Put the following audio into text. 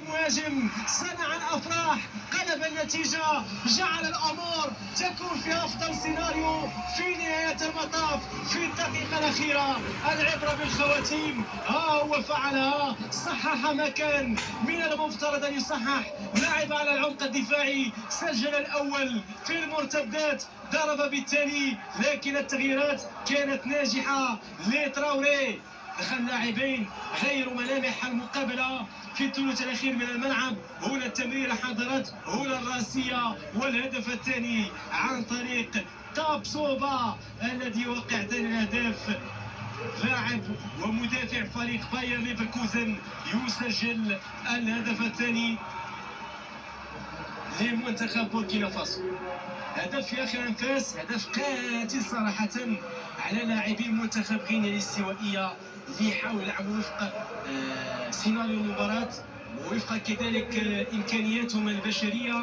المهاجم صنع الافراح، قلب النتيجه، جعل الامور تكون في افضل سيناريو في نهايه المطاف. في الدقيقه الاخيره العبره بالخواتيم، ها هو فعلها، صحح ما كان من المفترض ان يصحح، لعب على العمق الدفاعي، سجل الاول في المرتدات، ضرب بالتالي، لكن التغييرات كانت ناجحه لتراوري. دخل لاعبين غيروا ملامح المقابله في الثلث الاخير من الملعب. هنا التمريره حضرت، هنا الراسيه، والهدف الثاني عن طريق تابسوبا الذي وقع ثاني الاهداف. لاعب ومدافع فريق باير ليفركوزن يسجل الهدف الثاني لمنتخب بوركينا فاسو. هدف في اخر انفاس، هدف قاتل صراحه على لاعبي المنتخب غينيا الاستوائيه اللي يحاولوا يلعبوا وفق سيناريو المباراه، ووفق كذلك امكانياتهم البشريه.